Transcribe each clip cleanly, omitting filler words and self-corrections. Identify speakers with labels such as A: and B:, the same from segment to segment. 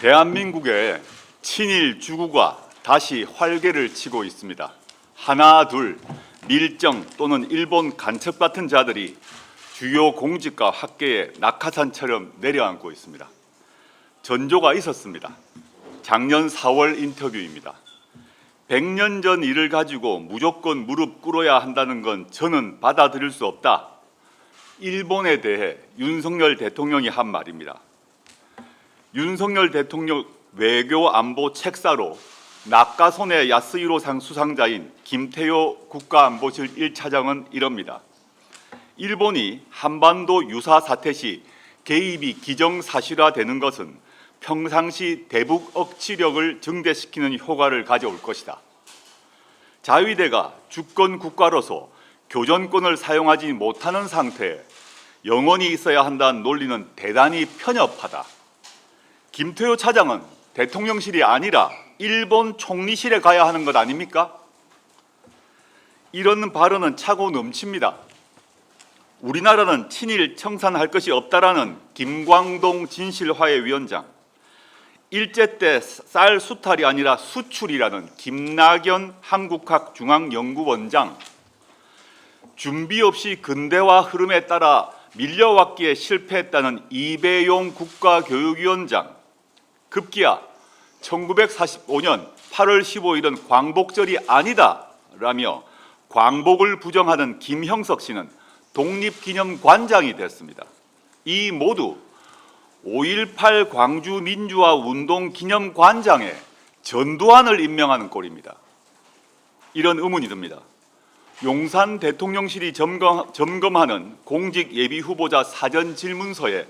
A: 대한민국의 친일 주구가 다시 활개를 치고 있습니다. 하나 둘 밀정 또는 일본 간첩 같은 자들이 주요 공직과 학계에 낙하산처럼 내려앉고 있습니다. 전조가 있었습니다. 작년 4월 인터뷰입니다. 100년 전 일을 가지고 무조건 무릎 꿇어야 한다는 건 저는 받아들일 수 없다. 일본에 대해 윤석열 대통령이 한 말입니다. 윤석열 대통령 외교안보 책사로 낙가손의 야스히로상 수상자인 김태효 국가안보실 1차장은 이럽니다. 일본이 한반도 유사 사태 시 개입이 기정사실화되는 것은 평상시 대북 억지력을 증대시키는 효과를 가져올 것이다. 자위대가 주권 국가로서 교전권을 사용하지 못하는 상태에 영원히 있어야 한다는 논리는 대단히 편협하다. 김태효 차장은 대통령실이 아니라 일본 총리실에 가야 하는 것 아닙니까? 이런 발언은 차고 넘칩니다. 우리나라는 친일 청산할 것이 없다라는 김광동 진실화해위원장, 일제 때 쌀 수탈이 아니라 수출이라는 김낙연 한국학중앙연구원장, 준비 없이 근대화 흐름에 따라 밀려왔기에 실패했다는 이배용 국가교육위원장, 급기야 1945년 8월 15일은 광복절이 아니다라며 광복을 부정하는 김형석 씨는 독립기념관장이 됐습니다. 이 모두 5.18 광주민주화운동기념관장에 전두환을 임명하는 꼴입니다. 이런 의문이 듭니다. 용산 대통령실이 점검하는 공직 예비 후보자 사전 질문서에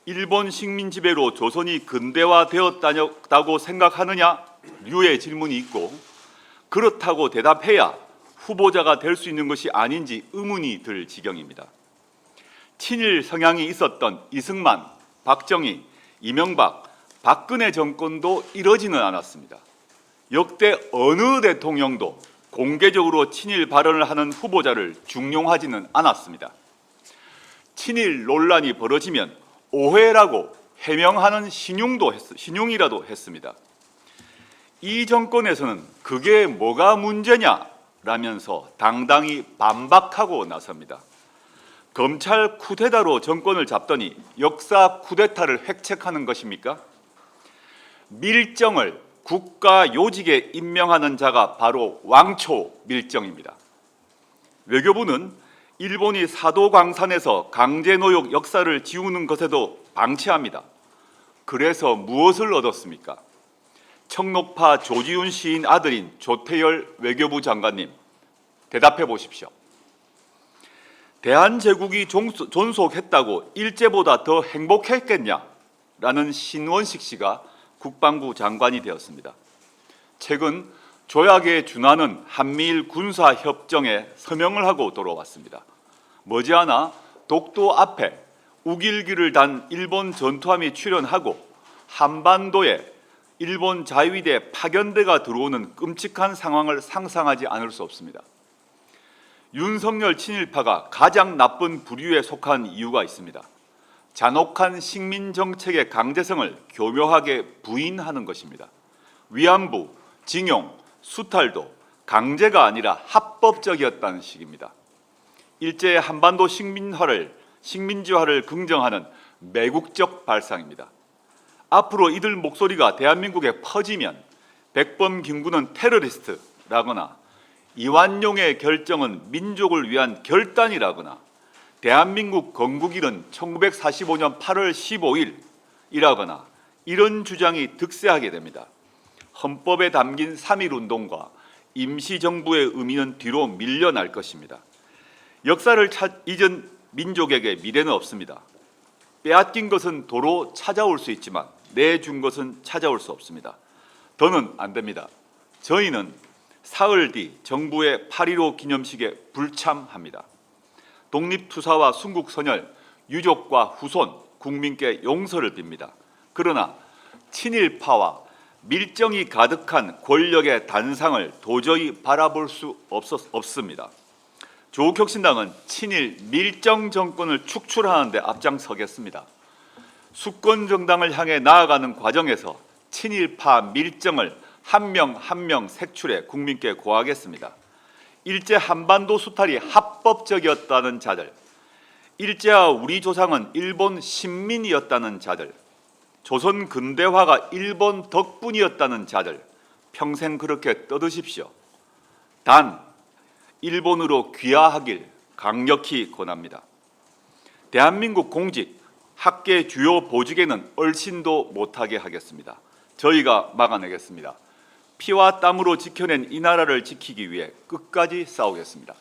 A: 일본 식민 지배로 조선이 근대화되었다고 생각하느냐? 류의 질문이 있고, 그렇다고 대답해야 후보자가 될 수 있는 것이 아닌지 의문이 들 지경입니다. 친일 성향이 있었던 이승만, 박정희, 이명박, 박근혜 정권도 이러지는 않았습니다. 역대 어느 대통령도 공개적으로 친일 발언을 하는 후보자를 중용하지는 않았습니다. 친일 논란이 벌어지면 오해라고 해명하는 신용이라도 했습니다. 이 정권에서는 그게 뭐가 문제냐라면서 당당히 반박하고 나섭니다. 검찰 쿠데타로 정권을 잡더니 역사 쿠데타를 획책하는 것입니까? 밀정을 국가 요직에 임명하는 자가 바로 왕초 밀정입니다. 외교부는 일본이 사도광산에서 강제노역 역사를 지우는 것에도 방치합니다. 그래서 무엇을 얻었습니까? 청록파 조지훈 시인 아들인 조태열 외교부 장관님, 대답해 보십시오. 대한제국이 존속했다고 일제보다 더 행복했겠냐라는 신원식 씨가 국방부 장관이 되었습니다. 최근 조약에 준하는 한미일 군사협정에 서명을 하고 돌아왔습니다. 머지않아 독도 앞에 우길기를 단 일본 전투함이 출현하고 한반도에 일본 자위대 파견대가 들어오는 끔찍한 상황을 상상하지 않을 수 없습니다. 윤석열 친일파가 가장 나쁜 부류에 속한 이유가 있습니다. 잔혹한 식민정책의 강제성을 교묘하게 부인하는 것입니다. 위안부, 징용, 수탈도 강제가 아니라 합법적이었다는 식입니다. 일제의 한반도 식민지화를 긍정하는 매국적 발상입니다. 앞으로 이들 목소리가 대한민국에 퍼지면 백범 김구는 테러리스트라거나 이완용의 결정은 민족을 위한 결단이라거나 대한민국 건국일은 1945년 8월 15일이라거나 이런 주장이 득세하게 됩니다. 헌법에 담긴 3.1운동과 임시정부의 의미는 뒤로 밀려날 것입니다. 역사를 잊은 민족에게 미래는 없습니다. 빼앗긴 것은 도로 찾아올 수 있지만 내준 것은 찾아올 수 없습니다. 더는 안 됩니다. 저희는 사흘 뒤 정부의 8.15 기념식에 불참합니다. 독립투사와 순국선열, 유족과 후손, 국민께 용서를 빕니다. 그러나 친일파와 밀정이 가득한 권력의 단상을 도저히 바라볼 수 없습니다. 조국혁신당은 친일 밀정 정권을 축출하는 데 앞장서겠습니다. 수권 정당을 향해 나아가는 과정에서 친일파 밀정을 한 명 한 명 색출해 국민께 고하겠습니다. 일제 한반도 수탈이 합법적이었다는 자들, 일제와 우리 조상은 일본 식민이었다는 자들, 조선 근대화가 일본 덕분이었다는 자들, 평생 그렇게 떠드십시오. 단 일본으로 귀화하길 강력히 권합니다. 대한민국 공직, 학계 주요 보직에는 얼씬도 못하게 하겠습니다. 저희가 막아내겠습니다. 피와 땀으로 지켜낸 이 나라를 지키기 위해 끝까지 싸우겠습니다.